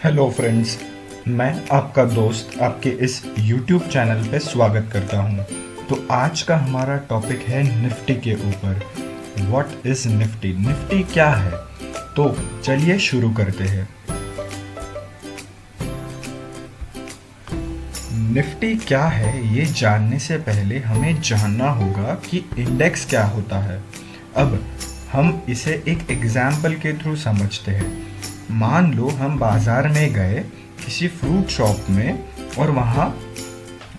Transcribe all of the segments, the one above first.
Hello friends, मैं आपका दोस्त आपके इस YouTube चैनल पे स्वागत करता हूँ। तो आज का हमारा टॉपिक है निफ्टी के ऊपर। What is Nifty? निफ्टी क्या है? तो चलिए शुरू करते हैं। निफ्टी क्या है ये जानने से पहले हमें जानना होगा कि इंडेक्स क्या होता है। अब हम इसे एक एग्जाम्पल के थ्रू समझते हैं। मान लो हम बाज़ार में गए किसी फ्रूट शॉप में और वहाँ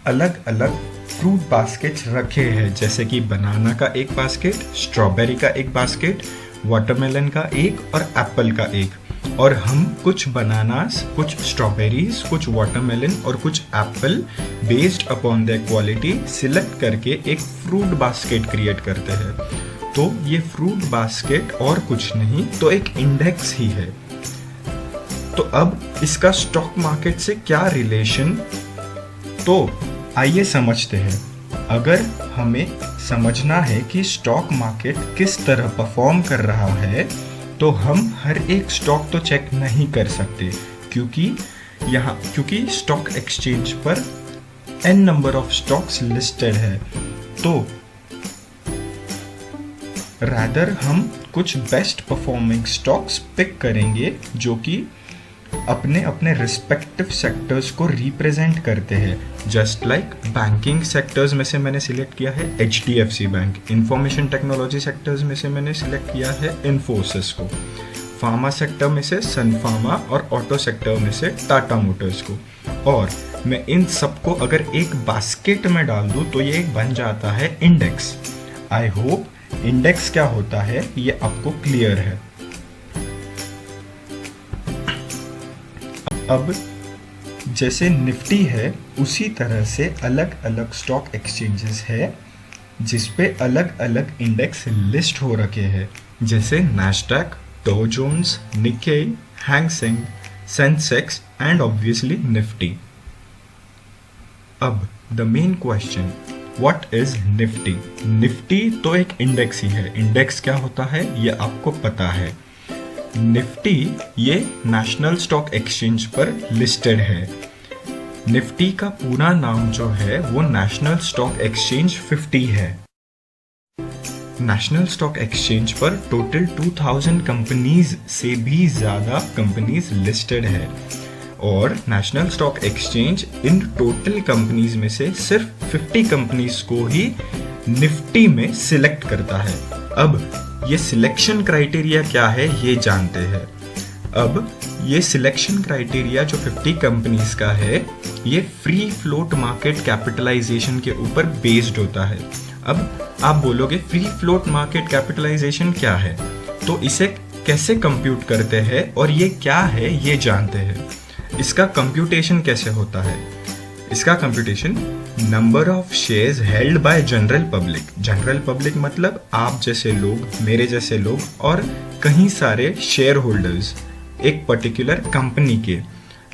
अलग अलग फ्रूट बास्केट्स रखे हैं, जैसे कि बनाना का एक बास्केट, स्ट्रॉबेरी का एक बास्केट, वाटरमेलन का एक और एप्पल का एक। और हम कुछ बनानास, कुछ स्ट्रॉबेरीज, कुछ वाटरमेलन और कुछ Apple based upon their quality select करके एक फ्रूट बास्केट क्रिएट करते हैं। तो ये फ्रूट बास्केट और कुछ नहीं तो एक इंडेक्स ही है। तो अब इसका स्टॉक मार्केट से क्या रिलेशन, तो आइए समझते हैं। अगर हमें समझना है कि स्टॉक मार्केट किस तरह परफॉर्म कर रहा है, तो हम हर एक स्टॉक तो चेक नहीं कर सकते, क्योंकि स्टॉक एक्सचेंज पर n number of stocks listed है। तो रादर हम कुछ बेस्ट परफॉर्मिंग स्टॉक्स पिक करेंगे जो कि अपने अपने रिस्पेक्टिव सेक्टर्स को रिप्रेजेंट करते हैं। जस्ट लाइक बैंकिंग सेक्टर्स में से मैंने सिलेक्ट किया है HDFC bank, information technology sectors में से मैंने सिलेक्ट किया है इन्फोसिस को, फार्मा सेक्टर में से सन फार्मा और ऑटो सेक्टर में से टाटा मोटर्स को। और मैं इन सबको अगर एक बास्केट में डाल दूँ तो ये बन जाता है इंडेक्स। आई होप इंडेक्स क्या होता है ये आपको क्लियर है। अब जैसे निफ्टी है उसी तरह से अलग अलग स्टॉक एक्सचेंजेस है जिस पे अलग अलग इंडेक्स लिस्ट हो रखे हैं, जैसे Nasdaq, Dow Jones, Nikkei, Hang Seng, Sensex and obviously Nifty. अब the main question, what is Nifty? Nifty तो एक इंडेक्स ही है। इंडेक्स क्या होता है ये आपको पता है। निफ्टी ये नेशनल स्टॉक एक्सचेंज पर लिस्टेड है। निफ्टी का पूरा नाम जो है वो नेशनल स्टॉक एक्सचेंज 50 है। नेशनल स्टॉक एक्सचेंज पर टोटल 2000 कंपनीज से भी ज्यादा कंपनीज लिस्टेड है और national stock exchange in total companies में से सिर्फ 50 कंपनीज को ही निफ्टी में सिलेक्ट करता है। अब ये सिलेक्शन क्राइटेरिया क्या है ये जानते हैं। अब ये सिलेक्शन क्राइटेरिया जो 50 कंपनीज का है ये फ्री फ्लोट मार्केट कैपिटलाइजेशन के ऊपर बेस्ड होता है। अब आप बोलोगे फ्री फ्लोट मार्केट कैपिटलाइजेशन क्या है, तो इसे कैसे कंप्यूट करते हैं और ये क्या है ये जानते हैं। इसका कंप्यूटेशन कैसे होता है? इसका computation number of shares held by general public. General public मतलब आप जैसे लोग, मेरे जैसे लोग और कहीं सारे शेयर होल्डर्स एक पर्टिकुलर कंपनी के,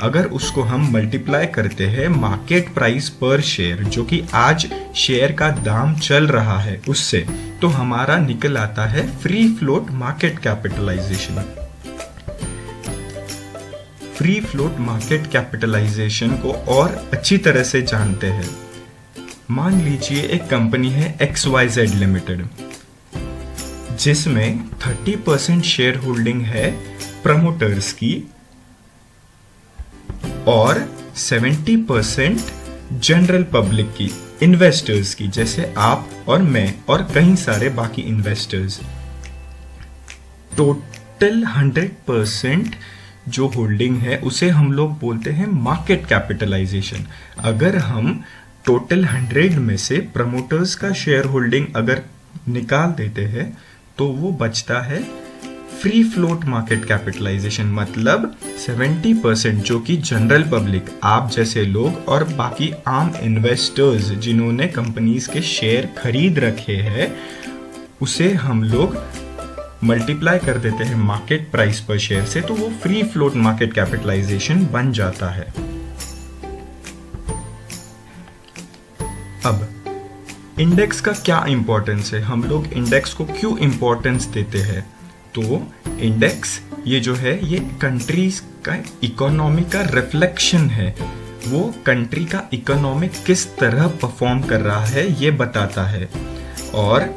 अगर उसको हम मल्टीप्लाई करते हैं मार्केट प्राइस पर शेयर जो कि आज शेयर का दाम चल रहा है उससे, तो हमारा निकल आता है free float market capitalisation. Free float market capitalisation को और अच्छी तरह से जानते हैं। मान लीजिए एक कंपनी है XYZ लिमिटेड जिसमें 30% शेयर होल्डिंग है प्रमोटर्स की और 70% जनरल पब्लिक की, इन्वेस्टर्स की, जैसे आप और मैं और कई सारे बाकी इन्वेस्टर्स। टोटल 100% जो होल्डिंग है उसे हम लोग बोलते हैं मार्केट कैपिटलाइजेशन। अगर हम टोटल 100 में से प्रमोटर्स का शेयर होल्डिंग अगर निकाल देते हैं तो वो बचता है फ्री फ्लोट मार्केट कैपिटलाइजेशन, मतलब 70% जो कि जनरल पब्लिक, आप जैसे लोग और बाकी आम इन्वेस्टर्स जिन्होंने कंपनीज के शेयर खरीद रखे हैं, उसे हम लोग मल्टीप्लाई कर देते हैं मार्केट प्राइस पर शेयर से, तो वो फ्री फ्लोट मार्केट कैपिटलाइजेशन बन जाता है। अब इंडेक्स का क्या इंपॉर्टेंस है? हम लोग इंडेक्स को क्यों इंपॉर्टेंस देते हैं? तो इंडेक्स ये जो है ये कंट्रीज का इकोनॉमी का रिफ्लेक्शन है, वो कंट्री का इकोनॉमी किस तरह परफॉर्म कर रहा है ये बताता है। और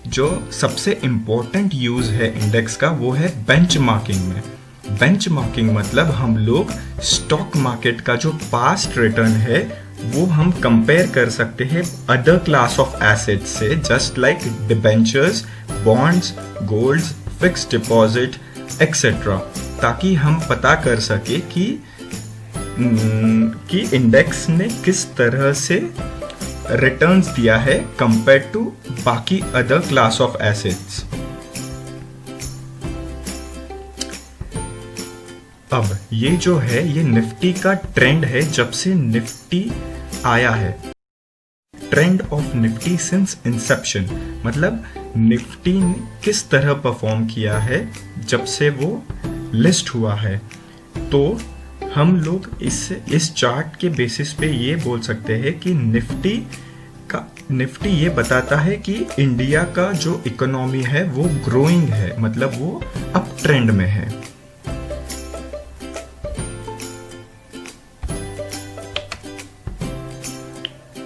जो सबसे इम्पोर्टेंट यूज़ है इंडेक्स का वो है बेंचमार्किंग में। बेंचमार्किंग मतलब हम लोग स्टॉक मार्केट का जो पास्ट रिटर्न है वो हम कंपेयर कर सकते हैं अदर क्लास ऑफ एसेट्स से, just like debentures, bonds, golds, fixed deposit etcetera, ताकि हम पता कर सके कि इंडेक्स ने किस तरह से रिटर्न्स दिया है कंपेयर टू बाकी अदर क्लास ऑफ एसेट्स। अब ये जो है ये निफ्टी का ट्रेंड है जब से निफ्टी आया है, trend of Nifty since Inception, मतलब निफ्टी ने किस तरह परफॉर्म किया है जब से वो लिस्ट हुआ है। तो हम लोग इस चार्ट के बेसिस पे ये बोल सकते हैं कि निफ्टी ये बताता है कि इंडिया का जो इकोनॉमी है वो ग्रोइंग है, मतलब वो अप ट्रेंड में है।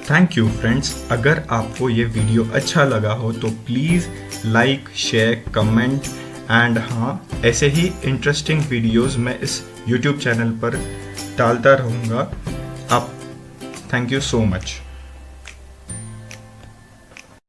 थैंक यू फ्रेंड्स, अगर आपको ये वीडियो अच्छा लगा हो तो please like, share, comment and हाँ, ऐसे ही इंटरेस्टिंग वीडियोस मैं इस YouTube चैनल पर डालता रहूँगा। आप थैंक यू सो मच।